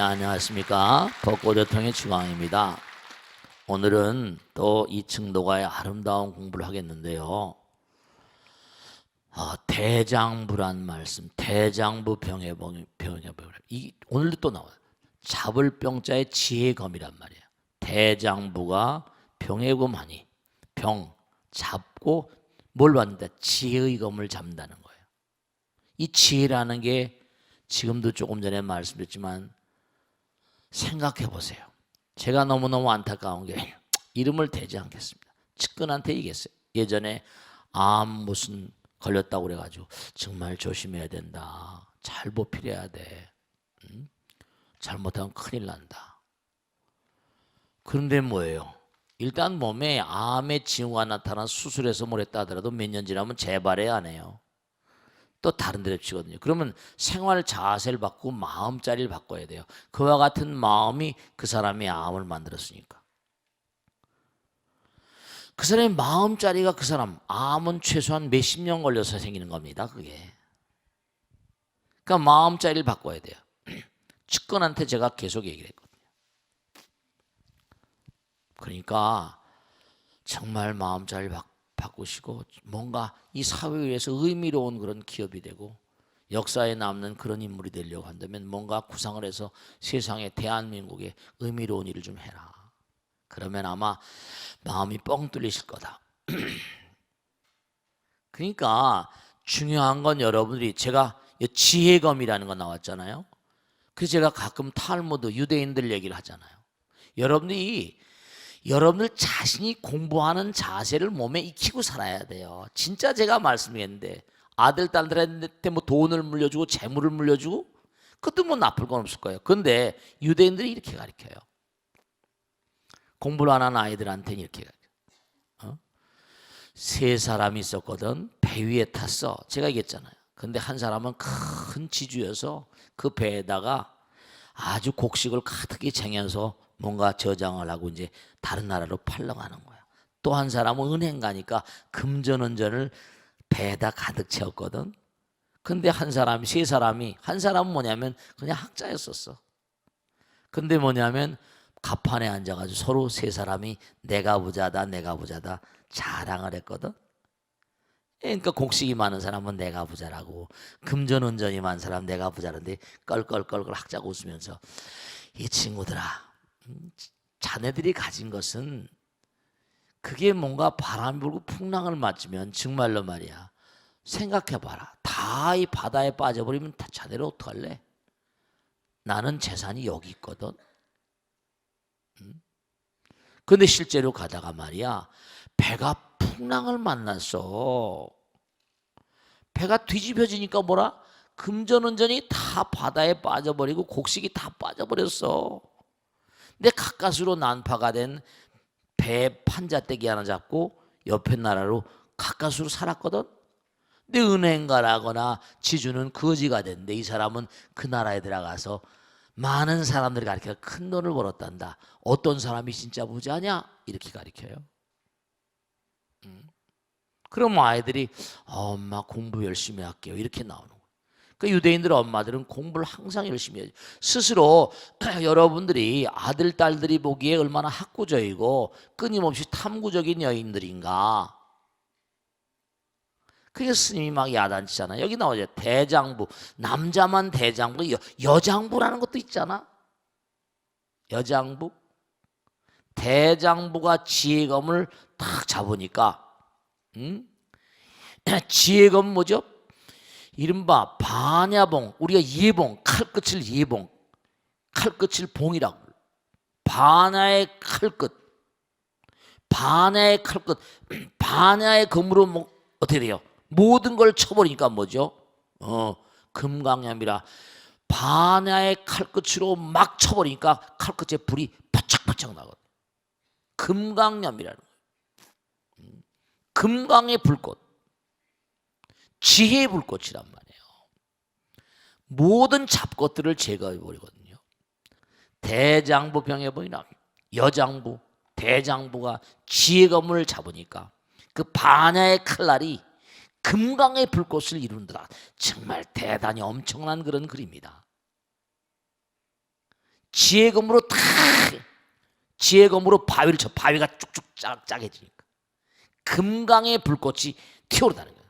안녕하십니까. 벚꽃여통의 주광입니다. 오늘은 또 이층도가의 아름다운 공부를 하겠는데요. 대장부란 말씀, 대장부 병해봉, 이 오늘도 또 나와요. 잡을 병자의 지혜검이란 말이에요. 대장부가 병해검하니 병 잡고 뭘 받는다? 지혜의 검을 잡는다는 거예요. 이 지혜라는 게 지금도 조금 전에 말씀드렸지만 생각해 보세요. 제가 너무너무 안타까운 게 이름을 대지 않겠습니다. 측근한테 얘기했어요. 예전에 암 무슨 걸렸다고 그래가지고 정말 조심해야 된다. 잘 보필해야 돼. 잘못하면 큰일 난다. 그런데 뭐예요? 일단 몸에 암의 징후가 나타나 수술해서 뭘 했다 하더라도 몇 년 지나면 재발해야 안 해요. 또 다른 데로 치거든요. 그러면 생활 자세를 바꾸고 마음자리를 바꿔야 돼요. 그와 같은 마음이 그 사람의 암을 만들었으니까. 그 사람의 마음자리가 그 사람 암은 최소한 몇십 년 걸려서 생기는 겁니다. 그게. 그러니까 마음자리를 바꿔야 돼요. 측근한테 제가 계속 얘기를 했거든요. 그러니까 정말 마음자리를 바꾸시고 뭔가 이 사회에 의해서 의미로운 그런 기업이 되고 역사에 남는 그런 인물이 되려고 한다면 뭔가 구상을 해서 세상에 대한민국에 의미로운 일을 좀 해라. 그러면 아마 마음이 뻥 뚫리실 거다. 그러니까 중요한 건 여러분들이 제가 지혜검이라는 거 나왔잖아요. 그래서 제가 가끔 탈무드 유대인들 얘기를 하잖아요. 여러분들 자신이 공부하는 자세를 몸에 익히고 살아야 돼요. 진짜 제가 말씀했는데 아들 딸들한테 뭐 돈을 물려주고 재물을 물려주고 그것도 뭐 나쁠 건 없을 거예요. 그런데 유대인들이 이렇게 가르쳐요. 공부를 안 하는 아이들한테는 이렇게 가르쳐요. 세 사람이 있었거든. 배 위에 탔어. 제가 얘기했잖아요. 근데 한 사람은 큰 지주여서 그 배에다가 아주 곡식을 가득히 쟁여서 뭔가 저장을 하고 이제 다른 나라로 팔러가는 거야. 또 한 사람은 은행 가니까 금전은전을 배에다 가득 채웠거든. 근데 세 사람이 한 사람은 뭐냐면 그냥 학자였었어. 근데 뭐냐면 갑판에 앉아가지고 서로 세 사람이 내가 부자다 자랑을 했거든. 그러니까 곡식이 많은 사람은 내가 부자라고 금전운전이 많은 사람 내가 부자라는데 껄껄껄껄 학자가 웃으면서 이 친구들아 자네들이 가진 것은 그게 뭔가 바람이 불고 풍랑을 맞으면 정말로 말이야 생각해봐라. 다 이 바다에 빠져버리면 다 자네를 어떡할래? 나는 재산이 여기 있거든. 근데 실제로 가다가 말이야 배가 풍랑을 만났어. 배가 뒤집혀지니까 뭐라? 금전운전이 다 바다에 빠져버리고 곡식이 다 빠져버렸어. 근데 가까스로 난파가 된 배 판자떼기 하나 잡고 옆에 나라로 가까스로 살았거든. 근데 은행가라거나 지주는 거지가 됐는데 이 사람은 그 나라에 들어가서 많은 사람들이 가르쳐 큰 돈을 벌었단다. 어떤 사람이 진짜 부자냐? 이렇게 가르쳐요. 그럼 아이들이 엄마 공부 열심히 할게요. 이렇게 나오는 거예요. 그 유대인들 엄마들은 공부를 항상 열심히 해야죠. 스스로 여러분들이 아들, 딸들이 보기에 얼마나 학구적이고 끊임없이 탐구적인 여인들인가. 그게 스님이 막 야단치잖아. 여기 나오죠. 대장부. 남자만 대장부. 여장부라는 것도 있잖아. 여장부. 대장부가 지혜검을 딱 잡으니까 지혜검 뭐죠? 이른바 반야봉. 우리가 예봉, 칼끝을 예봉, 칼끝을 봉이라고. 반야의 칼끝, 반야의 칼끝, 반야의 검으로 뭐 어떻게 돼요? 모든 걸 쳐버리니까 뭐죠? 금강염이라 반야의 칼끝으로 막 쳐버리니까 칼끝에 불이 바짝바짝 나거든. 금강염이라는 거예요. 금강의 불꽃, 지혜의 불꽃이란 말이에요. 모든 잡것들을 제거해버리거든요. 대장부 병해보이나 여장부, 대장부가 지혜검을 잡으니까 그 반야의 칼날이 금강의 불꽃을 이룬다. 정말 대단히 엄청난 그런 글입니다. 지혜검으로 다 지혜검으로 바위를 쳐. 바위가 쭉쭉 짜게지니까 금강의 불꽃이 튀어오르다는 거예요.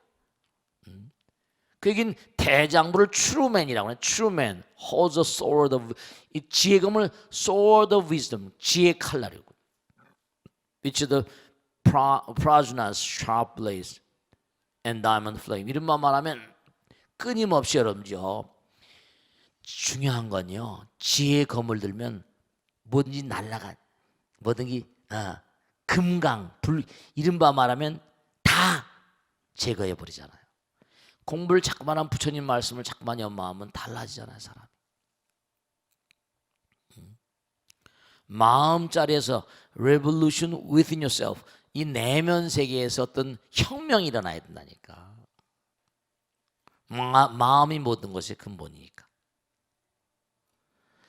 그 얘기는 대장부를 트루맨이라고 하는 트루맨 holds a sword of 이 지혜검을 sword of wisdom 지혜 칼날이고 which the prognos sharp blaze and diamond flame 이런 말 말하면 끊임없이 여러분요 중요한 건요 지혜검을 들면 뭐든지 날라가 뭐든지 금강 불 이른바 말하면 다 제거해 버리잖아요. 공부를 자꾸만 하면 부처님 말씀을 자꾸만 연마하면 달라지잖아요 사람이. 마음자리에서 revolution within yourself 이 내면 세계에서 어떤 혁명이 일어나야 된다니까. 마음이 모든 것의 근본이니까.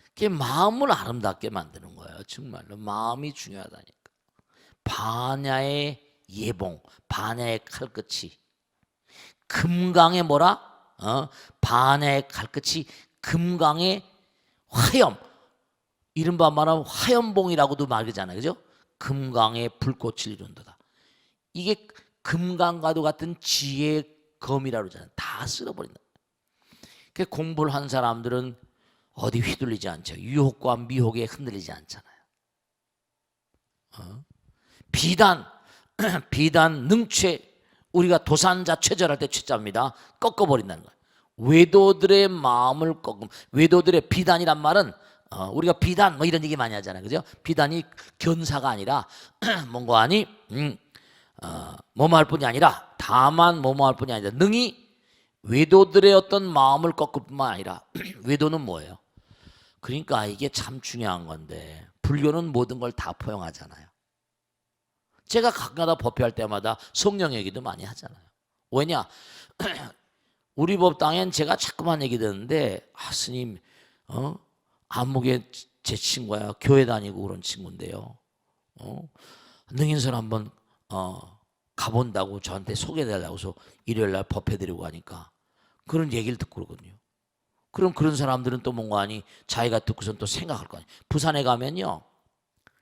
그게 마음을 아름답게 만드는 거예요. 정말로 마음이 중요하다니까. 반야의 예봉, 반야의 칼끝이 금강의 뭐라? 반야의 칼끝이 금강의 화염. 이른바 말하면 화염봉이라고도 말하잖아요. 그죠? 금강의 불꽃을 이룬도다. 이게 금강과도 같은 지혜의 검이라고 그러잖아요. 다 쓸어버린다. 그 공부를 한 사람들은 어디 휘둘리지 않죠. 유혹과 미혹에 흔들리지 않잖아요. 비단 능최 우리가 도산자 최절할 때 최자입니다. 꺾어버린다는 거예요. 외도들의 마음을 꺾음. 외도들의 비단이란 말은 우리가 비단 뭐 이런 얘기 많이 하잖아요. 그죠? 비단이 견사가 아니라 뭔가 아니 뭐뭐 할 뿐이 아니라 다만 뭐뭐 할 뿐이 아니라 능히 외도들의 어떤 마음을 꺾을 뿐만 아니라 외도는 뭐예요? 그러니까 이게 참 중요한 건데 불교는 모든 걸 다 포용하잖아요. 제가 가끔가다 법회할 때마다 성령 얘기도 많이 하잖아요. 왜냐? 우리 법당엔 제가 자꾸만 얘기 듣는데 스님 안목에 제 친구야. 교회 다니고 그런 친구인데요. 능인선 한번 가본다고 저한테 소개해달라고 해서 일요일날 법회 드리고 하니까 그런 얘기를 듣고 그러거든요. 그럼 그런 사람들은 또 뭔가 아니 자기가 듣고선 또 생각할 거 아니에요. 부산에 가면요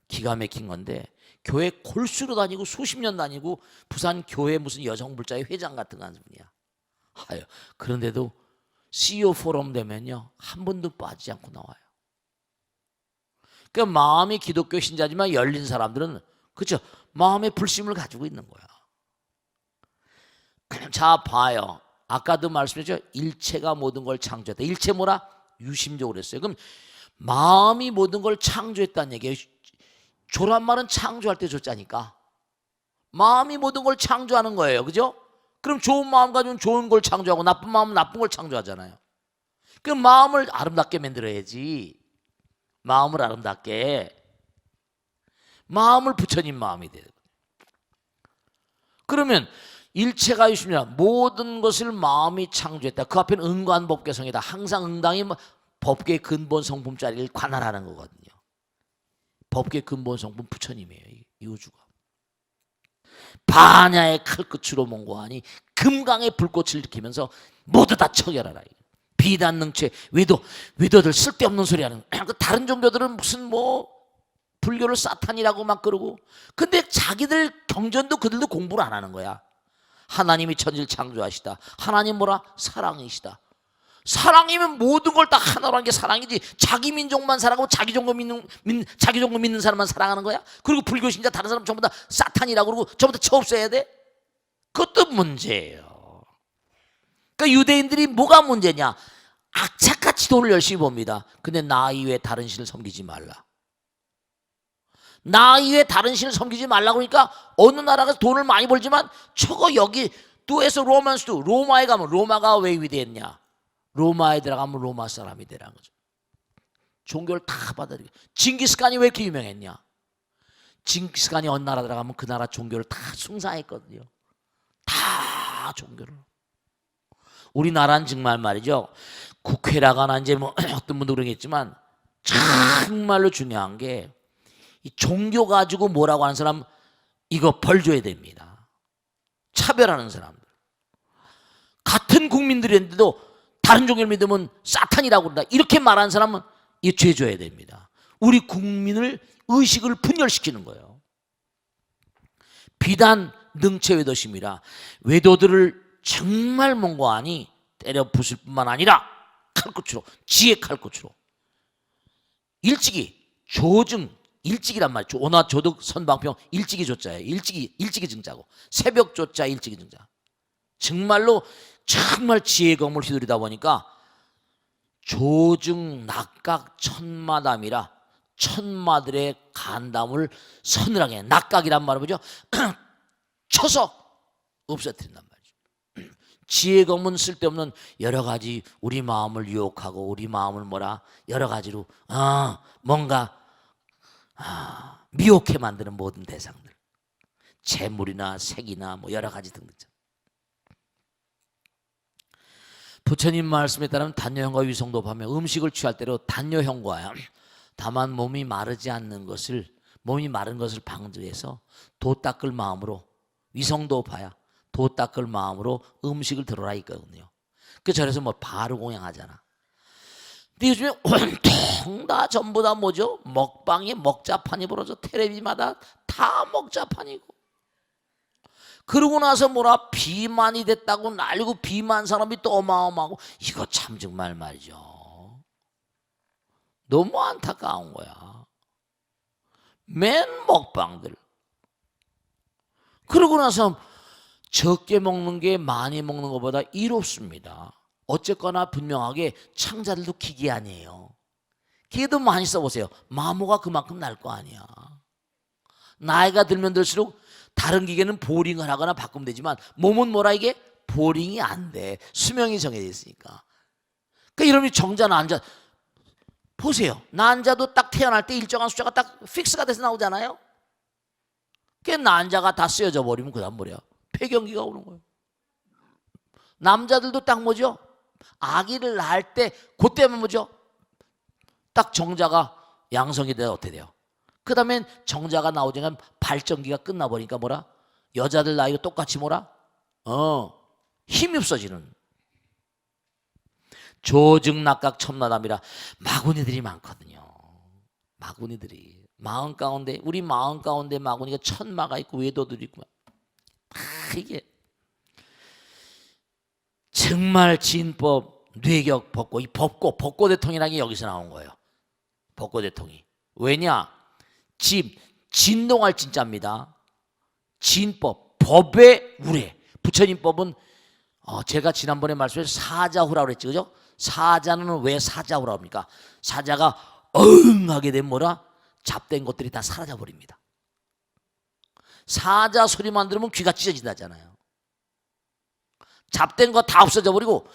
기가 막힌 건데 교회 골수로 다니고 수십 년 다니고 부산 교회 무슨 여성불자의 회장 같은 거 하는 분이야. 그런데도 CEO 포럼 되면요 한 번도 빠지지 않고 나와요. 그러니까 마음이 기독교 신자지만 열린 사람들은 그렇죠. 마음의 불심을 가지고 있는 거야. 자 봐요. 아까도 말씀했죠. 일체가 모든 걸 창조했다. 일체 뭐라? 유심적으로 했어요. 그럼 마음이 모든 걸 창조했다는 얘기예요. 조란 말은 창조할 때 조자니까 마음이 모든 걸 창조하는 거예요. 그죠? 그럼 좋은 마음 가지고 좋은 걸 창조하고 나쁜 마음은 나쁜 걸 창조하잖아요. 그럼 마음을 아름답게 만들어야지. 마음을 아름답게. 마음을 부처님 마음이 돼요. 그러면 일체가 유심이라 모든 것을 마음이 창조했다. 그 앞에는 응관법계성이다. 항상 응당이 법계의 근본 성품 자리를 관할하는 거거든요. 법계의 근본 성품 부처님이에요. 이 우주가. 반야의 칼끝으로 몽고하니 금강의 불꽃을 일으키면서 모두 다 처결하라. 비단능체 외도들 쓸데없는 소리 하는 다른 종교들은 무슨 뭐 불교를 사탄이라고 막 그러고 근데 자기들 경전도 그들도 공부를 안 하는 거야. 하나님이 천지를 창조하시다. 하나님 뭐라? 사랑이시다. 사랑이면 모든 걸 다 하나로 하는 게 사랑이지. 자기 민족만 사랑하고 자기 종교 믿는 사람만 사랑하는 거야? 그리고 불교 신자 다른 사람 전부 다 사탄이라고 그러고 전부 다 처없애야 돼? 그것도 문제예요. 그러니까 유대인들이 뭐가 문제냐? 악착같이 돈을 열심히 봅니다. 근데 나 이외에 다른 신을 섬기지 말라. 나 이외에 다른 신을 섬기지 말라 그러니까 어느 나라가 돈을 많이 벌지만 저거 여기 또에서 로만스도 로마에 가면 로마가 왜 위대했냐? 로마에 들어가면 로마 사람이 되라는 거죠. 종교를 다 받아들이고 징기스칸이 왜 이렇게 유명했냐? 징기스칸이 어느 나라 들어가면 그 나라 종교를 다 숭상했거든요. 다 종교를. 우리나라는 정말 말이죠. 국회라거나 이제 뭐 어떤 분도 그러겠지만 정말로 중요한 게 이 종교 가지고 뭐라고 하는 사람 이거 벌 줘야 됩니다. 차별하는 사람들. 같은 국민들인데도 다른 종교를 믿으면 사탄이라고 그런다. 이렇게 말하는 사람은 이 죄줘야 됩니다. 우리 국민을 의식을 분열시키는 거예요. 비단 능체 외도심이라 외도들을 정말 몽고하니 때려 부술 뿐만 아니라 칼끝으로, 지혜 칼끝으로 일찍이 조증, 일찍이란 말이죠. 오나 조득 선방평 일찍이 조자예요. 일찍이 증자고 새벽 조자 일찍이 증자. 정말로 정말 지혜의 검을 휘두르다 보니까 조증 낙각 천마담이라 천마들의 간담을 서늘하게, 낙각이란 말은 뭐죠? 쳐서 없애뜨린단 말이죠. 지혜의 검은 쓸데없는 여러 가지 우리 마음을 유혹하고 우리 마음을 뭐라 여러 가지로 뭔가 미혹해 만드는 모든 대상들, 재물이나 색이나 뭐 여러 가지 등등. 부처님 말씀에 따르면 단뇨형과 위성도하며 음식을 취할 때로 단뇨형과야 다만 몸이 마르지 않는 것을, 몸이 마른 것을 방지해서 도 닦을 마음으로, 위성도파야 도 닦을 마음으로 음식을 들어라 있거든요. 그 절에서 뭐 바로 공양하잖아. 근데 요즘에 온통 다 전부 다 뭐죠? 먹방이 먹자판이 벌어져. 텔레비마다 다 먹자판이고. 그러고 나서 뭐라 비만이 됐다고 날리고 비만 사람이 또 어마어마하고. 이거 참 정말 말이죠. 너무 안타까운 거야. 맨 먹방들. 그러고 나서 적게 먹는 게 많이 먹는 것보다 이롭습니다. 어쨌거나 분명하게 창자들도 기계 아니에요. 기계도 많이 써보세요. 마모가 그만큼 날 거 아니야. 나이가 들면 들수록 다른 기계는 보링을 하거나 바꾸면 되지만 몸은 뭐라 이게 보링이 안 돼. 수명이 정해져 있으니까. 그러니까 여러분이 정자나 앉아 보세요. 난자도 딱 태어날 때 일정한 숫자가 딱 픽스가 돼서 나오잖아요. 그 난자가 다 쓰여져 버리면 그 다음 뭐야? 폐경기가 오는 거예요. 남자들도 딱 뭐죠? 아기를 낳을 때 그때면 뭐죠? 딱 정자가 양성이 돼야 어떻게 돼요? 그 다음엔 정자가 나오지만 발전기가 끝나버리니까 뭐라? 여자들 나이도 똑같이 뭐라? 힘이 없어지는. 조증낙각 첨나담이라 마구니들이 많거든요. 마구니들이 마음 가운데, 우리 마음 가운데 마구니가 천마가 있고 외도들이 있고, 이게 정말 진법, 뇌격, 법고, 이 법고대통이라는 게 여기서 나온 거예요. 법고대통이. 왜냐? 진동할 진짜입니다. 진법, 법의 우레. 부처님법은 제가 지난번에 말씀드린 사자후라고 그랬지, 그죠? 사자는 왜 사자후라고 합니까? 사자가 하게 되면 뭐라? 잡된 것들이 다 사라져 버립니다. 사자 소리만 들으면 귀가 찢어진다잖아요. 잡된 거 다 없어져 버리고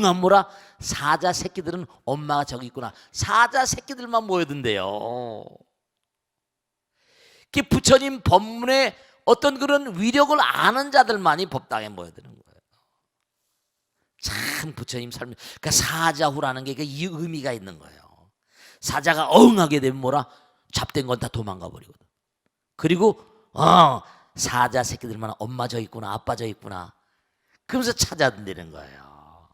안 뭐라? 사자 새끼들은 엄마가 저기 있구나. 사자 새끼들만 모여든대요. 그 부처님 법문에 어떤 그런 위력을 아는 자들만이 법당에 모여드는 거예요. 참 부처님 삶, 그러니까 사자후라는 게 이 의미가 있는 거예요. 사자가 하게 되면 뭐라? 잡된 건 다 도망가 버리거든. 그리고 사자 새끼들만 엄마 저 있구나, 아빠 저 있구나. 그러면서 찾아든다는 거예요.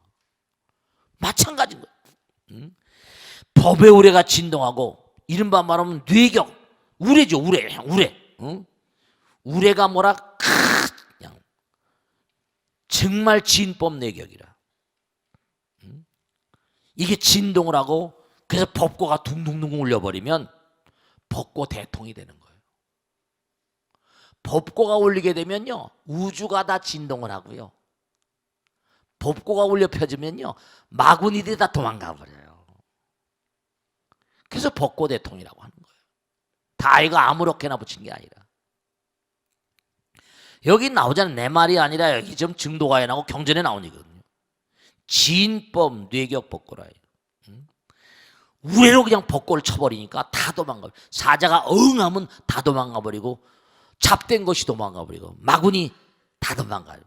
마찬가지인 거예요. 법의 우레가 진동하고, 이른바 말하면 뇌격, 우레죠, 우레. 우레가 뭐라? 그냥 정말 진법 뇌격이라. 이게 진동을 하고, 그래서 법고가 둥둥둥 울려버리면 법고 대통이 되는 거예요. 법고가 울리게 되면요, 우주가 다 진동을 하고요. 법고가 울려 펴지면요, 마구니들이 다 도망가 버려요. 그래서 법고 대통이라고 하는 거예요. 다 이거 아무렇게나 붙인 게 아니라. 여기 나오잖아요. 내 말이 아니라 여기 좀 증도가에 나오고 경전에 나오니거든요. 진법 뇌격 법고라. 우레로 그냥 법고를 쳐버리니까 다 도망가. 사자가 하면 다 도망가 버리고, 잡된 것이 도망가 버리고, 마구니 다 도망가요.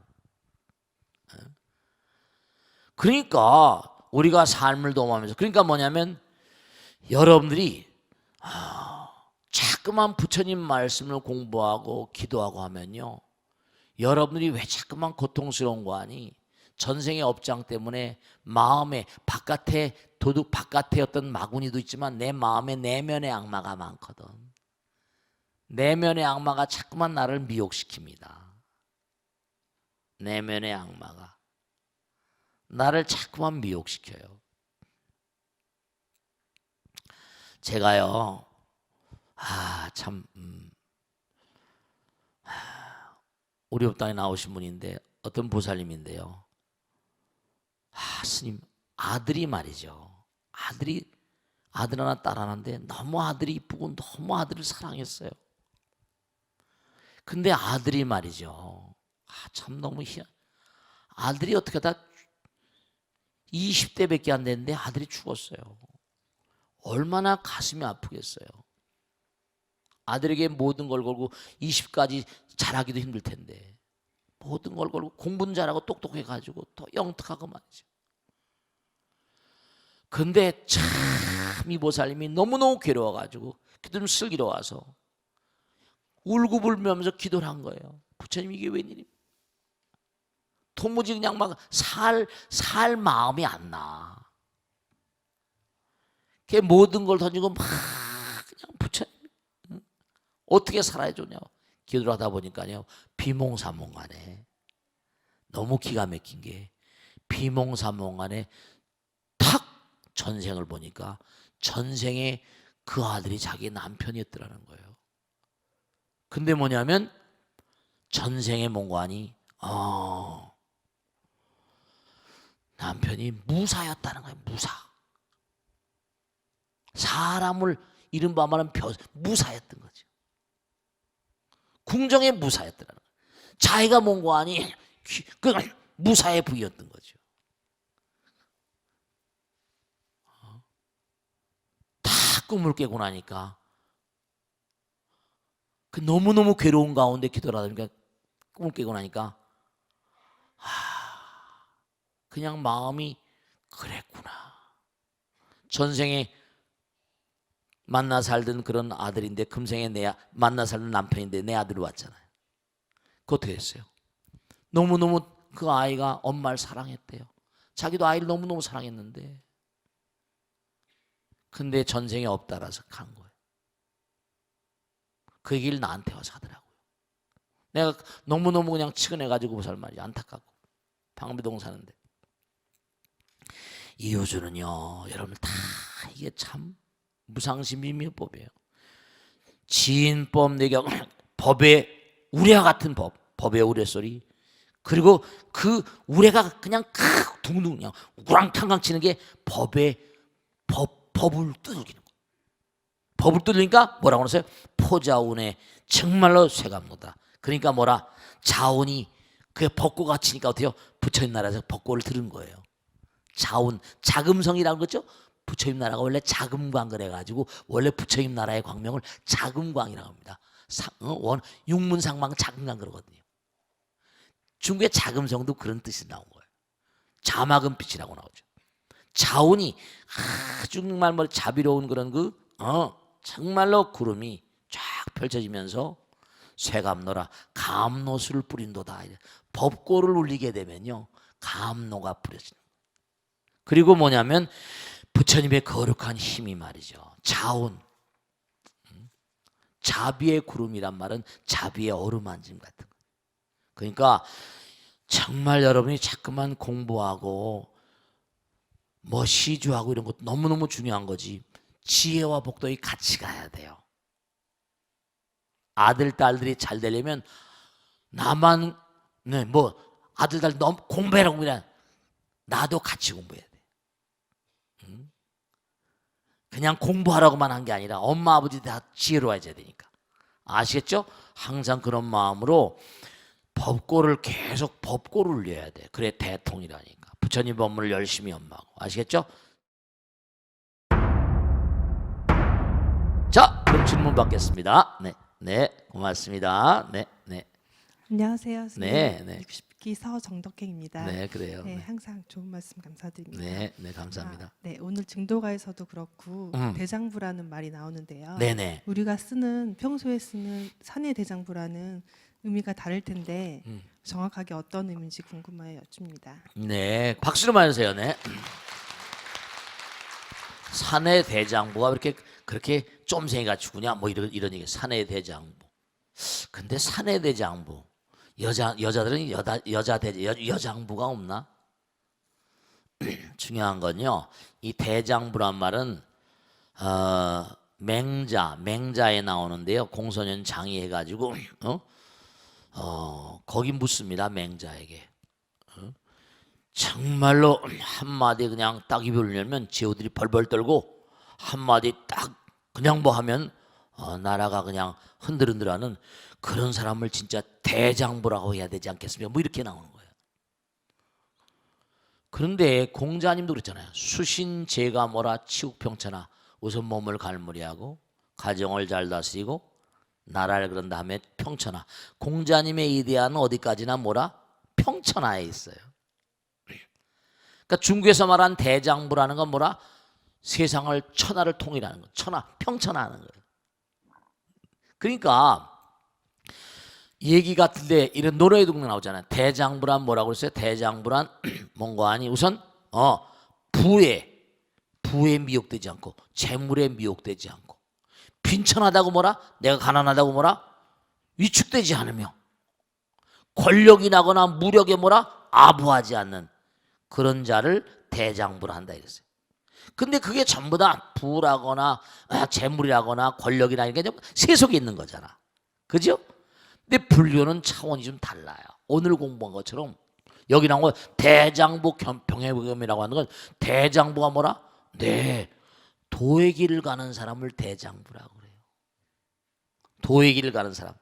그러니까 우리가 삶을 도모하면서, 그러니까 뭐냐면 여러분들이 자꾸만 부처님 말씀을 공부하고 기도하고 하면요, 여러분들이 왜 자꾸만 고통스러운 거 아니? 전생의 업장 때문에 마음에 바깥에 도둑 바깥에 어떤 마구니도 있지만 내 마음에 내면의 악마가 많거든. 내면의 악마가 자꾸만 나를 미혹시킵니다. 내면의 악마가 나를 자꾸만 미혹시켜요. 제가요, 참, 우리 법당에 나오신 분인데 어떤 보살님인데요. 스님, 아들이 말이죠. 아들 하나 딸 하나인데 너무 아들이 이쁘고 너무 아들을 사랑했어요. 근데 아들이 말이죠. 참 너무 아들이 어떻게 다 20대밖에 안 됐는데 아들이 죽었어요. 얼마나 가슴이 아프겠어요. 아들에게 모든 걸 걸고 20까지 자라기도 힘들 텐데 모든 걸 걸고 공부는 잘하고 똑똑해가지고 더 영특하고 말이죠. 근데 참 이 보살님이 너무너무 괴로워가지고 좀 슬기로 와서 울고불면하면서 기도를 한 거예요. 부처님 이게 웬일입니까? 도무지 그냥 막 살 마음이 안 나. 걔 모든 걸 던지고 막 그냥 부처님 어떻게 살아야 좋냐. 기도를 하다 보니까요. 비몽사몽간에 너무 기가 막힌 게 비몽사몽간에 탁 전생을 보니까 전생에 그 아들이 자기 남편이었더라는 거예요. 근데 뭐냐면 전생의 몽관이 남편이 무사였다는 거예요. 무사. 사람을 이른바 말하면 무사였던 거죠. 궁정의 무사였더라는 거예요. 자기가 몽관이 그 무사의 부위였던 거죠. 다 꿈을 깨고 나니까 그 너무너무 괴로운 가운데 기도를 하다 보니까 꿈을 깨고 나니까 그냥 마음이 그랬구나. 전생에 만나 살던 그런 아들인데 금생에 만나 살던 남편인데 내 아들이 왔잖아요. 그 어떻게 했어요? 너무너무 그 아이가 엄마를 사랑했대요. 자기도 아이를 너무너무 사랑했는데 근데 전생에 없다라서 간 거예요. 그 얘기를 나한테 와서 하더라고요. 내가 너무너무 그냥 치근해가지고 보살 말이야. 안타깝고 방배동 사는데 이효주는요 여러분 다 이게 참 무상심비미법이에요. 지인법 내경 법의 우레와 같은 법의 우레소리 그리고 그 우레가 그냥 둥둥 그냥 우랑탕강 치는 게 법을 두들기는 거예요. 법을 두들니까 뭐라고 그러세요? 포자운에 정말로 쇠감노다. 그러니까 뭐라 자운이 그 법고가 치니까 어때요? 부처님 나라에서 법고를 들은 거예요. 자운 자금성이라는 거죠. 부처님 나라가 원래 자금광 그래가지고 원래 부처님 나라의 광명을 자금광이라고 합니다. 육문상망 자금광 그러거든요. 중국의 자금성도 그런 뜻이 나온 거예요. 자마금빛이라고 나오죠. 자운이 정말 자비로운 그런 정말로 구름이 쫙 펼쳐지면서 쇠감노라 감노수를 뿌린도다. 법고를 울리게 되면요 감노가 뿌려지는 거예요. 그리고 뭐냐면 부처님의 거룩한 힘이 말이죠. 자운 자비의 구름이란 말은 자비의 어루만짐 같은 거예요. 그러니까 정말 여러분이 자꾸만 공부하고 시주하고 이런 것도 너무너무 중요한 거지. 지혜와 복덕이 같이 가야 돼요. 아들 딸들이 잘 되려면 나만 아들 딸 너무 공부해라 공부해라 나도 같이 공부해야 돼. 그냥 공부하라고만 한 게 아니라 엄마 아버지 다 지혜로워져야 되니까. 아시겠죠? 항상 그런 마음으로 법고를 계속 법고를 울려야 돼. 그래 대통이라니까. 부처님 법문을 열심히 연마하고. 아시겠죠? 자, 그럼 질문 받겠습니다. 네, 고맙습니다. 네. 안녕하세요. 네. 60기 서정덕행입니다. 네, 그래요. 네, 항상 좋은 말씀 감사드립니다. 네, 감사합니다. 네, 오늘 증도가에서도 그렇고 대장부라는 말이 나오는데요. 네네. 우리가 평소에 쓰는 산의 대장부라는 의미가 다를 텐데 정확하게 어떤 의미인지 궁금하여 여쭙니다. 네, 박수로 맞으세요. 네. 사내 대장부가 그렇게 쫌생이 같이 구냐? 뭐 이런 얘기. 사내 대장부. 근데 사내 대장부 여자들은 여장부가 없나? 중요한 건요. 이 대장부란 말은 맹자에 나오는데요. 공소년 장이 해가지고 거기 묻습니다. 맹자에게. 정말로 한마디 그냥 딱 입을 열면 제후들이 벌벌 떨고 한마디 딱 그냥 뭐 하면 나라가 그냥 흔들흔들하는 그런 사람을 진짜 대장부라고 해야 되지 않겠습니까? 뭐 이렇게 나오는 거예요. 그런데 공자님도 그랬잖아요. 수신제가 뭐라 치국평천하. 우선 몸을 갈무리하고 가정을 잘 다스리고 나라를 그런 다음에 평천하. 공자님의 이데아는 어디까지나 뭐라? 평천하에 있어요. 그러니까 중국에서 말한 대장부라는 건 뭐라? 세상을 천하를 통일하는 거. 평천하는 거예요. 그러니까 얘기 같은데 이런 노래에도 나오잖아요. 대장부란 뭐라고 그랬어요? 대장부란 뭔가 아니 우선 부에 미혹되지 않고 재물에 미혹되지 않고 빈천하다고 뭐라? 내가 가난하다고 뭐라? 위축되지 않으며 권력이 나거나 무력에 뭐라? 아부하지 않는 그런 자를 대장부라 한다 이랬어요. 근데 그게 전부 다 부라거나 재물이라거나 권력이나 이게 세속에 있는 거잖아. 그죠? 근데 불교는 차원이 좀 달라요. 오늘 공부한 것처럼 여기 나온 거 대장부 병해범이라고 하는 건 대장부가 뭐라? 네, 도의 길을 가는 사람을 대장부라고 그래요. 도의 길을 가는 사람.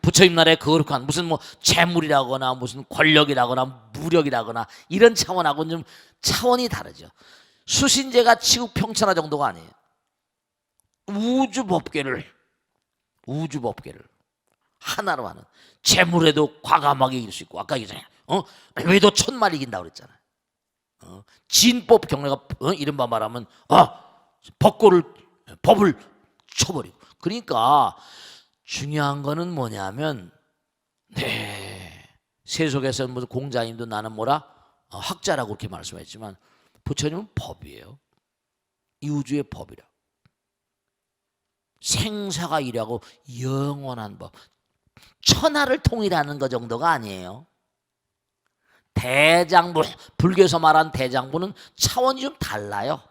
부처님 나라에 거룩한 무슨 뭐 재물이라거나 무슨 권력이라거나 무력이라거나 이런 차원하고는 좀 차원이 다르죠. 수신제가 치국평천하 정도가 아니에요. 우주법계를 하나로 하는 재물에도 과감하게 이길 수 있고 아까 얘기했잖아요. 외도 천만 이긴다고 그랬잖아요. 진법 경례가 이른바 말하면 법을 쳐버리고. 그러니까 중요한 거는 뭐냐면 세속에서 무슨 공자님도 나는 뭐라 학자라고 그렇게 말씀했지만 부처님은 법이에요. 이 우주의 법이라. 생사가 일하고 영원한 법. 천하를 통일하는 것 정도가 아니에요. 대장부, 불교에서 말한 대장부는 차원이 좀 달라요.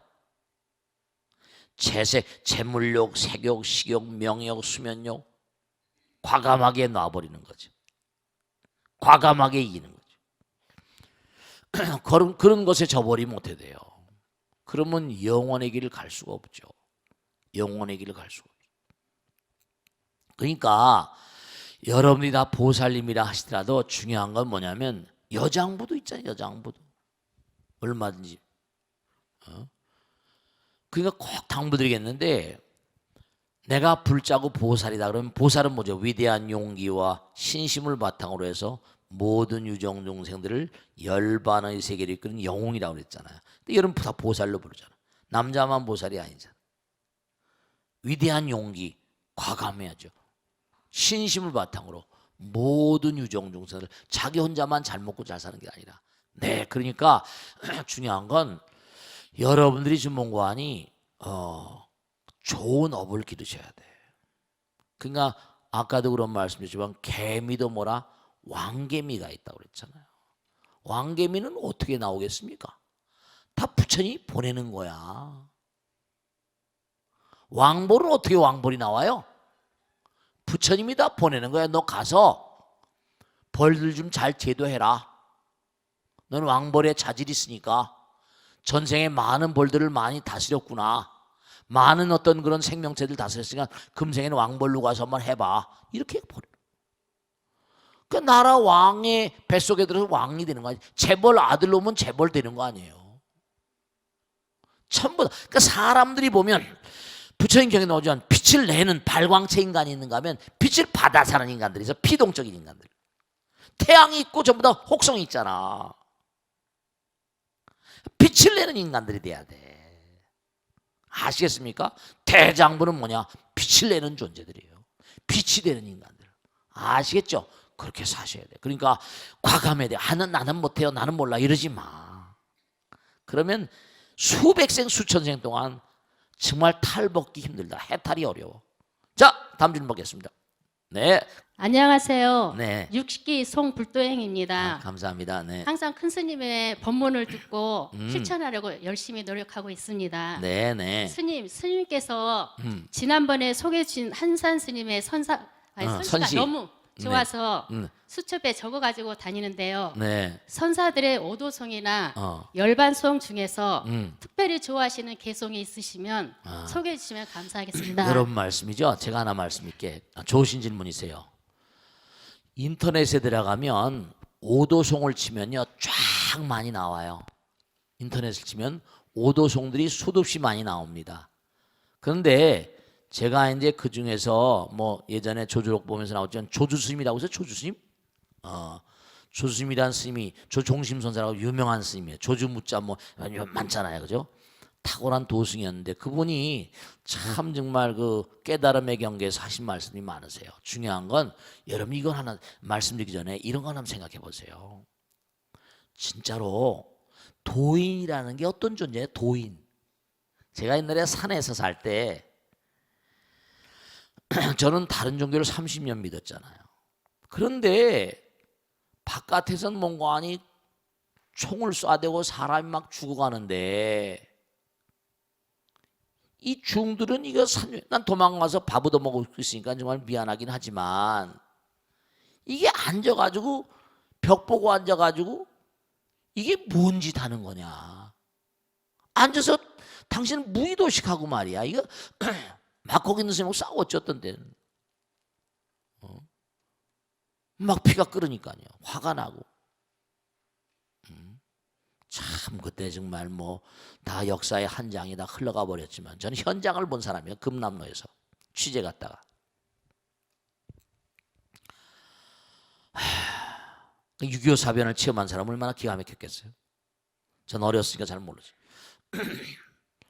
재색, 재물욕, 색욕, 식욕, 명욕, 수면욕 과감하게 놔버리는 거죠. 과감하게 이기는 거죠. 그런 것에 저버리면 어떻게 돼요? 그러면 영원의 길을 갈 수가 없죠. 영원의 길을 갈 수가 없죠. 그러니까 여러분이 다 보살님이라 하시더라도 중요한 건 뭐냐면 여장부도 있잖아요. 여장부도 얼마든지. 그러니까 꼭 당부드리겠는데 내가 불자고 보살이다 그러면 보살은 뭐죠? 위대한 용기와 신심을 바탕으로 해서 모든 유정 중생들을 열반의 세계를 이끄는 영웅이라고 그랬잖아요. 근데 여러분 다 보살로 부르잖아. 남자만 보살이 아니잖아. 위대한 용기, 과감해야죠. 신심을 바탕으로 모든 유정 중생을 자기 혼자만 잘 먹고 잘 사는 게 아니라 그러니까 중요한 건 여러분들이 주문관이 좋은 업을 기르셔야 돼. 그러니까 아까도 그런 말씀드렸지만 개미도 뭐라? 왕개미가 있다고 그랬잖아요. 왕개미는 어떻게 나오겠습니까? 다 부처님이 보내는 거야. 왕벌은 어떻게 왕벌이 나와요? 부처님이 다 보내는 거야. 너 가서 벌들 좀 잘 제도해라. 넌 왕벌의 자질이 있으니까 전생에 많은 벌들을 많이 다스렸구나. 많은 어떤 그런 생명체들 다스렸으니까 금생에는 왕벌로 가서 한번 해봐. 이렇게 버려. 그 나라 왕의 뱃속에 들어서 왕이 되는 거 아니에요. 재벌 아들 놓으면 재벌 되는 거 아니에요. 전부 다. 그러니까 사람들이 보면 부처님 경에 나오지만 빛을 내는 발광체 인간이 있는가 하면 빛을 받아 사는 인간들이 있어. 피동적인 인간들. 태양이 있고 전부 다 혹성이 있잖아. 빛을 내는 인간들이 돼야 돼. 아시겠습니까? 대장부는 뭐냐? 빛을 내는 존재들이에요. 빛이 되는 인간들. 아시겠죠? 그렇게 사셔야 돼. 그러니까 과감해야 돼. 나는 못해요. 나는 몰라. 이러지 마. 그러면 수백생 수천생 동안 정말 탈벗기 힘들다. 해탈이 어려워. 자, 다음 질문 보겠습니다. 네. 안녕하세요. 네. 60기 송불도행입니다. 감사합니다. 네. 항상 큰 스님의 법문을 듣고 실천하려고 열심히 노력하고 있습니다. 네, 네. 스님께서 음. 지난번에 소개해 주신 한산 스님의 선시가 선시. 너무 좋아서 네. 수첩에 적어가지고 다니는데요. 네. 선사들의 오도송이나 어. 열반송 중에서 음. 특별히 좋아하시는 개송이 있으시면 소개해 주시면 감사하겠습니다. 여러분 말씀이죠. 제가 하나 말씀드릴게. 좋으신 질문이세요. 인터넷에 들어가면 오도송을 치면요 쫙 많이 나와요. 인터넷을 치면 오도송들이 수도 없이 많이 나옵니다. 그런데 제가 이제 그 중에서 뭐 예전에 조주록 보면서 나왔지만 조주스님이라고 해서 조주스님, 조주스님이라는 스님이 조종심선사라고 유명한 스님이에요. 조주무자 뭐 많잖아요, 그죠? 탁월한 도승이었는데 그분이 참 정말 그 깨달음의 경계에서 하신 말씀이 많으세요. 중요한 건 여러분 이건 하나 말씀드리기 전에 이런 거 하나 생각해 보세요. 진짜로 도인이라는 게 어떤 존재예요? 도인. 제가 옛날에 산에서 살 때 저는 다른 종교를 30년 믿었잖아요. 그런데 바깥에서는 뭔가 아니 총을 쏴대고 사람이 막 죽어가는데 이 중들은 이거 난 도망가서 밥 얻어 먹을 수 있으니까 정말 미안하긴 하지만 이게 앉아가지고 벽 보고 앉아가지고 이게 뭔 짓 하는 거냐. 앉아서 당신은 무의도식하고 말이야. 이거 막 거기 있는 사람하고 싸웠죠 어떤 때는. 막 피가 끓으니까요. 화가 나고. 참 그때 정말 뭐 다 역사의 한 장이 다 흘러가 버렸지만 저는 현장을 본 사람이에요. 금남로에서 취재 갔다가 6.25 사변을 체험한 사람은 얼마나 기가 막혔겠어요. 전 어렸으니까 잘 모르지.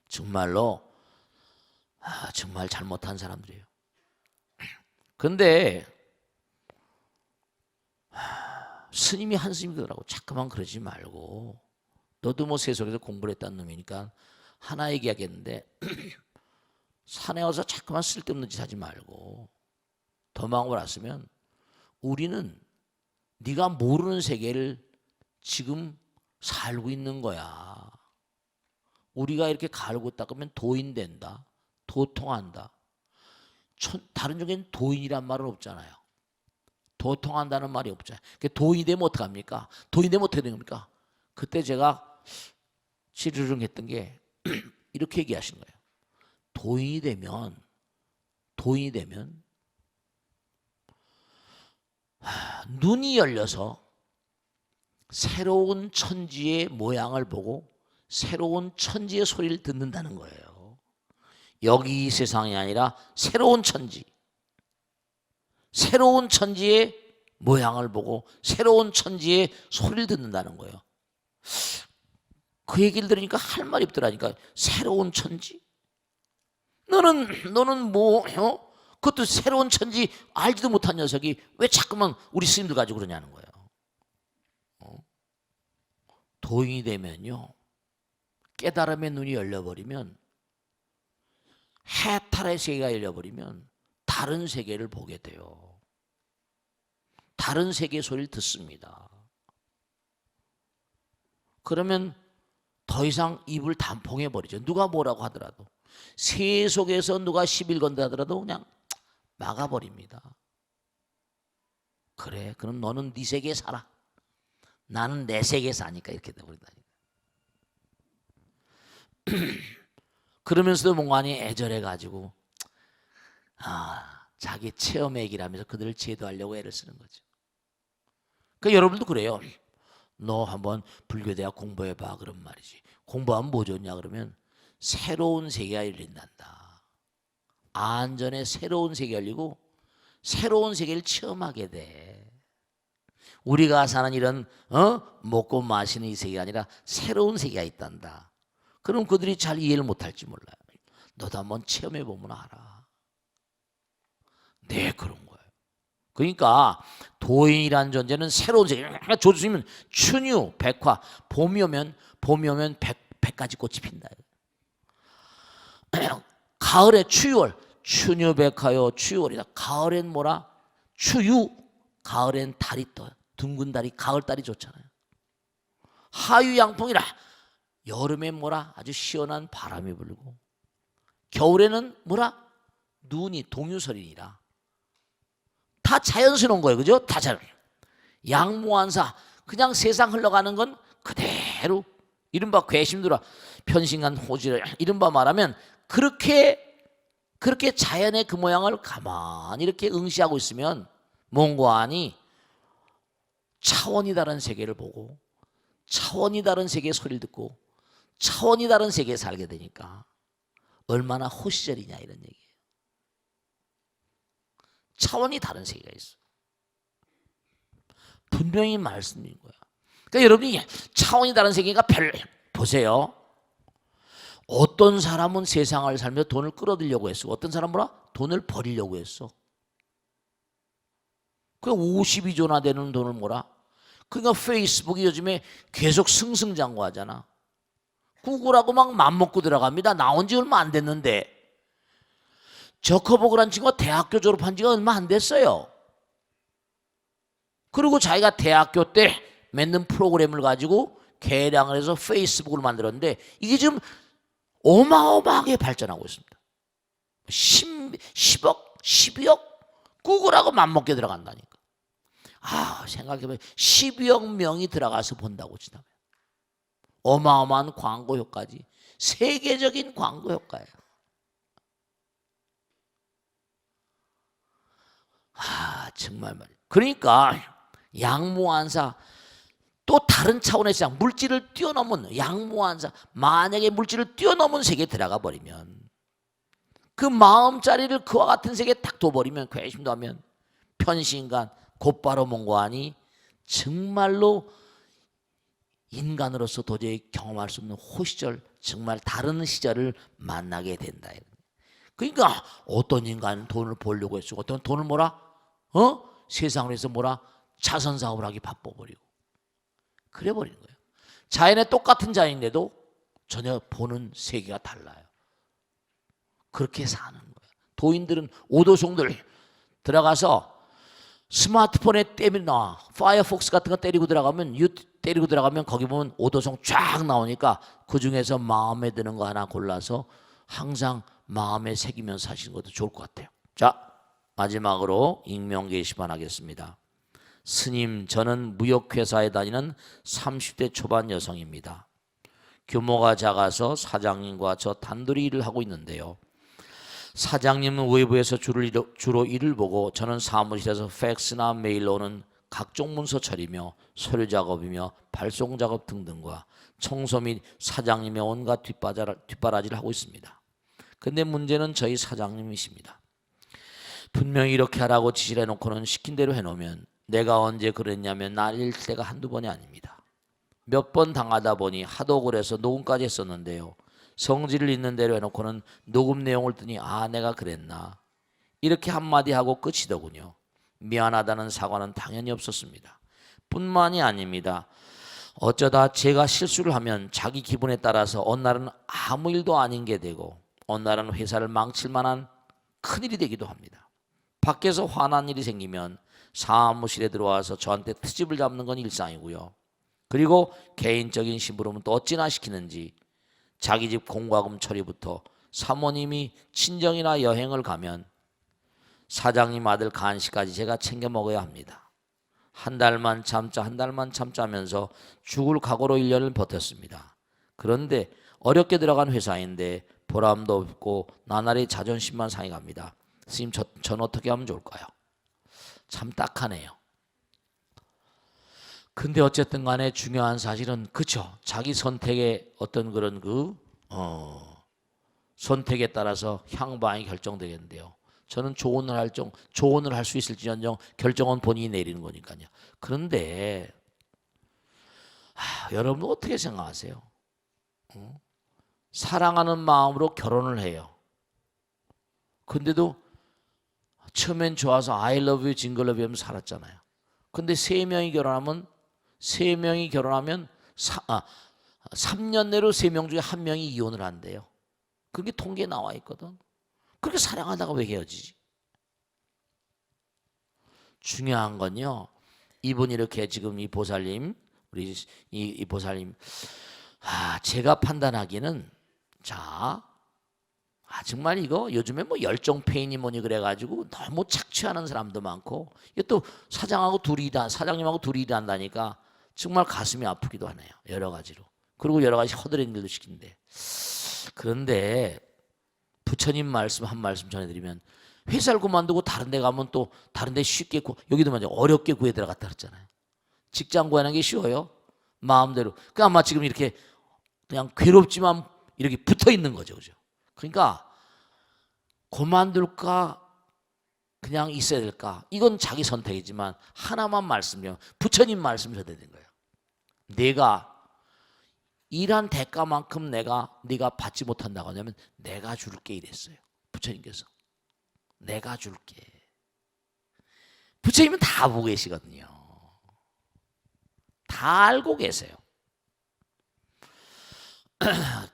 정말로 정말 잘못한 사람들이에요. 그런데 스님이 한 스님이더라고. 자꾸만 그러지 말고 너도 뭐 세속에서 공부를 했다는 놈이니까 하나 얘기하겠는데 산에 와서 자꾸만 쓸데없는 짓 하지 말고 도망을 왔으면 우리는 네가 모르는 세계를 지금 살고 있는 거야. 우리가 이렇게 갈고 닦으면 도인 된다. 도통한다. 다른 종교는 도인이란 말은 없잖아요. 도통한다는 말이 없잖아요. 도인이 되면 어떡합니까? 도인이 되면 어떻게 되는 겁니까? 그때 제가 치르릉 했던 게 이렇게 얘기하신 거예요. 도인이 되면 눈이 열려서 새로운 천지의 모양을 보고 새로운 천지의 소리를 듣는다는 거예요. 여기 이 세상이 아니라 새로운 천지, 새로운 천지의 모양을 보고 새로운 천지의 소리를 듣는다는 거예요. 그 얘기를 들으니까 할 말이 없더라니까. 새로운 천지? 너는 뭐 그것도 새로운 천지 알지도 못한 녀석이 왜 자꾸만 우리 스님들 가지고 그러냐는 거예요. 도인이 되면요 깨달음의 눈이 열려버리면 해탈의 세계가 열려버리면 다른 세계를 보게 돼요. 다른 세계의 소리를 듣습니다. 그러면 더 이상 입을 단풍해 버리죠. 누가 뭐라고 하더라도 세속에서 누가 시비를 건다 하더라도 그냥 막아버립니다. 그래 그럼 너는 네 세계에 살아. 나는 내 세계에 사니까 이렇게 돼버린다니까. 그러면서도 뭔가니 애절해가지고 자기 체험의 얘기라면서 그들을 제도하려고 애를 쓰는 거죠. 그러니까 여러분도 그래요. 너 한번 불교대학 공부해봐 그런 말이지. 공부하면 뭐 좋냐 그러면 새로운 세계가 열린단다. 안전에 새로운 세계가 열리고 새로운 세계를 체험하게 돼. 우리가 사는 이런 먹고 마시는 이 세계가 아니라 새로운 세계가 있단다. 그럼 그들이 잘 이해를 못할지 몰라요. 너도 한번 체험해보면 알아. 네 그런 거예요. 그러니까 도인이라는 존재는 새로운 세계. 그러니까 조주스님은 춘유, 백화, 봄이 오면 백 가지 꽃이 핀다. 가을에 추유월, 춘유, 백화요, 추유월이다. 가을엔 뭐라? 추유. 가을엔 달이 떠요. 둥근 달이, 가을 달이 좋잖아요. 하유양풍이라. 여름엔 뭐라? 아주 시원한 바람이 불고. 겨울에는 뭐라? 눈이 동유설이니라. 다 자연스러운 거예요. 그죠? 다 자연. 양무한사. 그냥 세상 흘러가는 건 그대로 이른바 괘씸들아 편신간 호지를 이른바 말하면 그렇게 자연의 그 모양을 가만히 이렇게 응시하고 있으면 몸과 안이 차원이 다른 세계를 보고 차원이 다른 세계의 소리를 듣고 차원이 다른 세계에 살게 되니까 얼마나 호시절이냐 이런 얘기예요. 차원이 다른 세계가 있어. 분명히 말씀인 거야. 그러니까 여러분이 차원이 다른 세계가 보세요. 어떤 사람은 세상을 살며 돈을 끌어들이려고 했어. 어떤 사람은 뭐라? 돈을 버리려고 했어. 그 52조나 되는 돈을 뭐라? 그러니까 페이스북이 요즘에 계속 승승장구하잖아. 구글하고 막 맘먹고 들어갑니다. 나온 지 얼마 안 됐는데 저커버그란 친구가 대학교 졸업한 지가 얼마 안 됐어요. 그리고 자기가 대학교 때 만든 프로그램을 가지고 개량을 해서 페이스북을 만들었는데 이게 지금 어마어마하게 발전하고 있습니다. 10억, 12억 구글하고 맘먹게 들어간다니까. 생각해보면 12억 명이 들어가서 본다고 치다면 어마어마한 광고 효과지. 세계적인 광고 효과예요. 정말 말이에요. 그러니까 양무한사 또 다른 차원의 세상 물질을 뛰어넘은 양무한사 만약에 물질을 뛰어넘은 세계에 들어가 버리면 그 마음자리를 그와 같은 세계에 딱 둬버리면 괘씸도 하면 편신간 곧바로 몽고하니 정말로 인간으로서 도저히 경험할 수 없는 호시절 정말 다른 시절을 만나게 된다. 그러니까 어떤 인간은 돈을 벌려고 했고 어떤 돈을 뭐라? 세상을 위해서 뭐라? 자선사업을 하기 바빠버리고 그래 버리는 거예요. 자연의 똑같은 자연인데도 전혀 보는 세계가 달라요. 그렇게 사는 거예요. 도인들은 오도송들 들어가서 스마트폰에 때리나 파이어폭스 같은 거 때리고 들어가면 거기 보면 오도송 쫙 나오니까 그 중에서 마음에 드는 거 하나 골라서 항상 마음에 새기면서 사시는 것도 좋을 것 같아요. 자, 마지막으로 익명 게시판 하겠습니다. 스님, 저는 무역회사에 다니는 30대 초반 여성입니다. 규모가 작아서 사장님과 저 단둘이 일을 하고 있는데요. 사장님은 외부에서 주로 일을 보고 저는 사무실에서 팩스나 메일로 오는 각종 문서 처리며 서류 작업이며 발송 작업 등등과 청소 및 사장님의 온갖 뒷바라지를 하고 있습니다. 근데 문제는 저희 사장님이십니다. 분명히 이렇게 하라고 지시를 해놓고는 시킨 대로 해놓으면 내가 언제 그랬냐면 날릴 때가 한두 번이 아닙니다. 몇 번 당하다 보니 하도 그래서 녹음까지 했었는데요. 성질을 있는 대로 해놓고는 녹음 내용을 듣니 내가 그랬나 이렇게 한마디 하고 끝이더군요. 미안하다는 사과는 당연히 없었습니다. 뿐만이 아닙니다. 어쩌다 제가 실수를 하면 자기 기분에 따라서 어느 날은 아무 일도 아닌 게 되고 어느 날은 회사를 망칠 만한 큰일이 되기도 합니다. 밖에서 화난 일이 생기면 사무실에 들어와서 저한테 트집을 잡는 건 일상이고요. 그리고 개인적인 심부름은 또 어찌나 시키는지 자기 집 공과금 처리부터 사모님이 친정이나 여행을 가면 사장님 아들 간식까지 제가 챙겨 먹어야 합니다. 한 달만 참자 하면서 죽을 각오로 1년을 버텼습니다. 그런데 어렵게 들어간 회사인데 보람도 없고 나날이 자존심만 상해 갑니다. 스님, 전 어떻게 하면 좋을까요? 참 딱하네요. 근데 어쨌든 간에 중요한 사실은 그쵸. 자기 선택의 어떤 그런 선택에 따라서 향방이 결정되겠는데요. 저는 조언을 할 수 있을지언정 결정은 본인이 내리는 거니까요. 그런데 여러분 어떻게 생각하세요? 사랑하는 마음으로 결혼을 해요. 근데도 처음엔 좋아서 I love you, 징글 러브 유 하면서 살았잖아요. 근데 3명이 결혼하면 3년 내로 3명 중에 1명이 이혼을 한대요. 그게 통계에 나와 있거든. 그렇게 사랑하다가 왜 헤어지지? 중요한 건요, 이분이 이렇게 지금 이 보살님, 우리 이 보살님, 제가 판단하기는, 정말 이거 요즘에 뭐 열정 페인이 뭐니 그래가지고 너무 착취하는 사람도 많고, 이게 또 사장님하고 둘이 일한다니까 정말 가슴이 아프기도 하네요. 여러 가지로. 그리고 여러 가지 허드렛 일도 시킨대. 그런데 부처님 말씀 한 말씀 전해드리면, 회사를 그만두고 다른 데 가면 또 다른 데 쉽게 여기도 먼저 어렵게 구해 들어갔다 그랬잖아요. 직장 구하는 게 쉬워요? 마음대로. 그 아마 지금 이렇게 그냥 괴롭지만 이렇게 붙어 있는 거죠. 그죠? 그러니까 그만둘까 그냥 있어야 될까? 이건 자기 선택이지만 하나만 말씀요. 부처님 말씀 전해야 되는 거예요. 내가 일한 대가만큼 네가 받지 못한다고 하냐면 내가 줄게 이랬어요. 부처님께서. 내가 줄게. 부처님은 다 보고 계시거든요. 다 알고 계세요.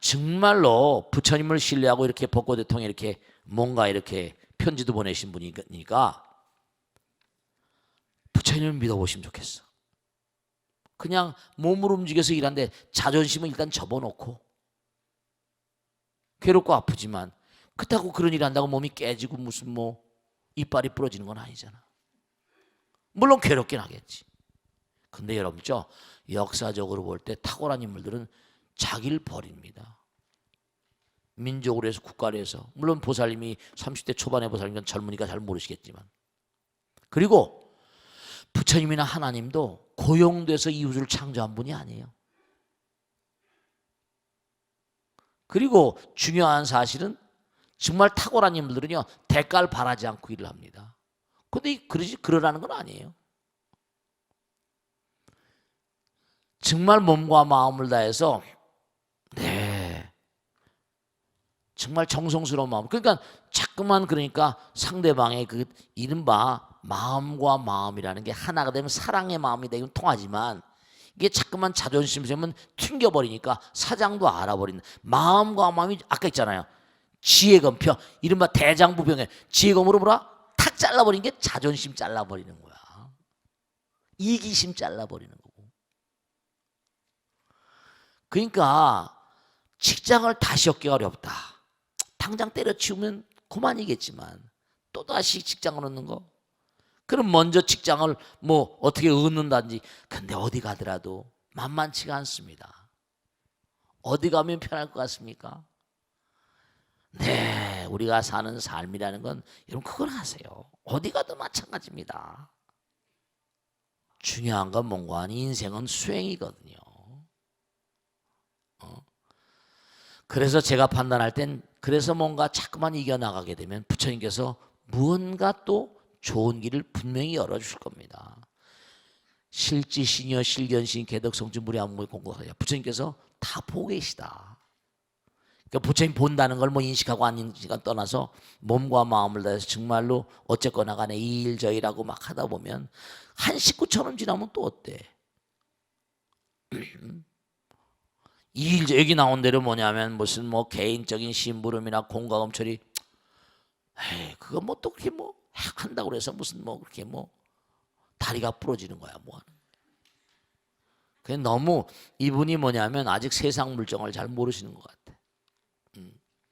정말로 부처님을 신뢰하고 이렇게 법고 대통령에 이렇게 뭔가 이렇게 편지도 보내신 분이니까 부처님을 믿어보시면 좋겠어. 그냥 몸을 움직여서 일하는데 자존심을 일단 접어놓고, 괴롭고 아프지만 그렇다고 그런 일 한다고 몸이 깨지고 무슨 뭐 이빨이 부러지는 건 아니잖아. 물론 괴롭긴 하겠지. 근데 여러분죠, 역사적으로 볼 때 탁월한 인물들은 자기를 버립니다. 민족으로 해서 국가로 해서. 물론 보살님이 30대 초반의 보살님은 젊으니까 잘 모르시겠지만, 그리고 부처님이나 하나님도 고용돼서 이 우주를 창조한 분이 아니에요. 그리고 중요한 사실은 정말 탁월한 인물들은요, 대가를 바라지 않고 일을 합니다. 근데 그러라는 건 아니에요. 정말 몸과 마음을 다해서, 정말 정성스러운 마음. 그러니까 자꾸만, 그러니까 상대방의 그 이른바 마음과 마음이라는 게 하나가 되면 사랑의 마음이 되면 통하지만, 이게 자꾸만 자존심 세면 튕겨버리니까 사장도 알아버리는 마음과 마음이, 아까 있잖아요. 지혜검표, 이른바 대장부병에 지혜검으로 탁 잘라버리는 게 자존심 잘라버리는 거야. 이기심 잘라버리는 거고. 그러니까 직장을 다시 얻기가 어렵다. 당장 때려치우면 그만이겠지만 또다시 직장을 얻는 거, 그럼 먼저 직장을 뭐 어떻게 얻는다든지. 근데 어디 가더라도 만만치가 않습니다. 어디 가면 편할 것 같습니까? 네, 우리가 사는 삶이라는 건 여러분 그걸 아세요. 어디 가도 마찬가지입니다. 중요한 건 뭔가 하니 인생은 수행이거든요. 그래서 제가 판단할 땐, 그래서 뭔가 자꾸만 이겨나가게 되면 부처님께서 무언가 또 좋은 길을 분명히 열어주실 겁니다. 실지신여 실견신 개덕성주 무량무의 공고하여, 부처님께서 다 보고 계시다. 그러니까 부처님 본다는 걸 뭐 인식하고 안 인식하고 떠나서 몸과 마음을 다해서 정말로 어쨌거나 간에 이 일 저 일하고 막 하다 보면 한 19,000원 지나면 또 어때? 이 일 여기 나온 대로 뭐냐면 무슨 뭐 개인적인 심부름이나 공과금 처리, 그거 뭐 또 그렇게 뭐 한다고 그래서 무슨 뭐 그렇게 뭐 다리가 부러지는 거야 뭐 하는. 그게 너무 이분이 뭐냐면 아직 세상 물정을 잘 모르시는 것 같아.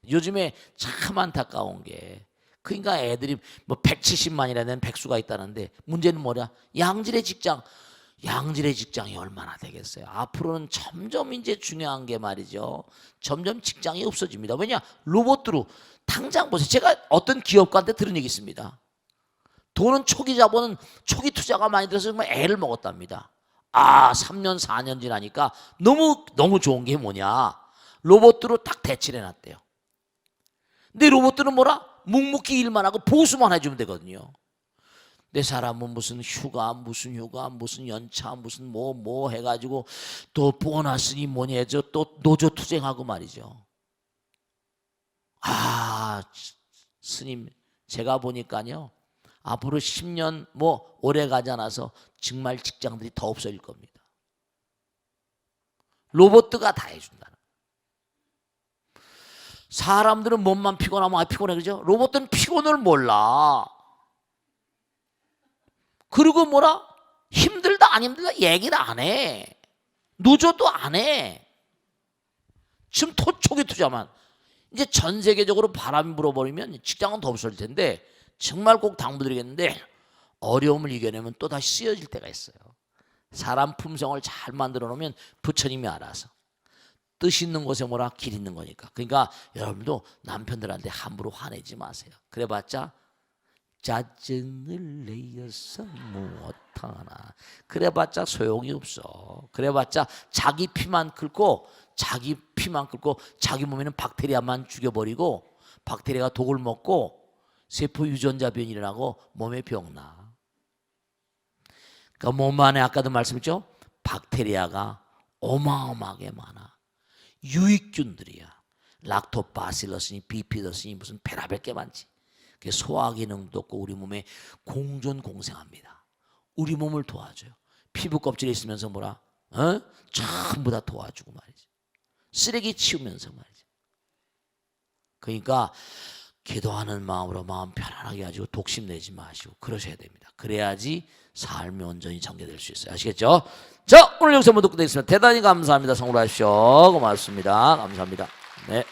요즘에 참 안타까운 게, 그러니까 애들이 뭐 170만이라는 백수가 있다는데 문제는 뭐냐? 양질의 직장이 얼마나 되겠어요? 앞으로는 점점 이제 중요한 게 말이죠. 점점 직장이 없어집니다. 왜냐? 로봇으로 당장 보세요. 제가 어떤 기업가한테 들은 얘기 있습니다. 돈은 초기 자본은 초기 투자가 많이 들어서 정말 애를 먹었답니다. 3년 4년 지나니까 너무 좋은 게 뭐냐? 로봇으로 딱 대치를 해놨대요. 근데 로봇들은 묵묵히 일만 하고 보수만 해주면 되거든요. 내 사람은 무슨 휴가, 무슨 연차, 무슨 뭐 해가지고 또 보너스니 뭐니 해줘, 또 노조 투쟁하고 말이죠. 스님, 제가 보니까요, 앞으로 10년 뭐 오래 가지 않아서 정말 직장들이 더 없어질 겁니다. 로봇가 다 해준다는. 사람들은 몸만 피곤하면 피곤해, 그죠? 로봇은 피곤을 몰라. 그리고 뭐라? 힘들다 안 힘들다 얘기를 안 해. 늦어도 안 해. 지금 초기 투자만. 이제 전 세계적으로 바람이 불어버리면 직장은 더 없어질 텐데 정말 꼭 당부드리겠는데 어려움을 이겨내면 또 다시 쓰여질 때가 있어요. 사람 품성을 잘 만들어 놓으면 부처님이 알아서. 뜻 있는 곳에 뭐라 길 있는 거니까. 그러니까 여러분도 남편들한테 함부로 화내지 마세요. 그래봤자 짜증을 내어서 못하나. 그래봤자 소용이 없어. 그래봤자 자기 피만 끓고 자기 몸에는 박테리아만 죽여버리고 박테리아가 독을 먹고 세포 유전자 변이 일어나고 몸에 병나. 그러니까 몸 안에 아까도 말씀했죠. 박테리아가 어마어마하게 많아. 유익균들이야. 락토바실러스니 비피더스니 무슨 별의별 게 많지. 소화 기능도 없고 우리 몸에 공존공생합니다. 우리 몸을 도와줘요. 피부 껍질에 있으면서 뭐라? 전부 다 도와주고 말이지. 쓰레기 치우면서 말이지. 그러니까 기도하는 마음으로 마음 편안하게 가지고 독심내지 마시고 그러셔야 됩니다. 그래야지 삶이 온전히 전개될 수 있어요. 아시겠죠? 자, 오늘 여기서 모두 끝내겠습니다. 대단히 감사합니다. 성불하십시오. 고맙습니다. 감사합니다. 네.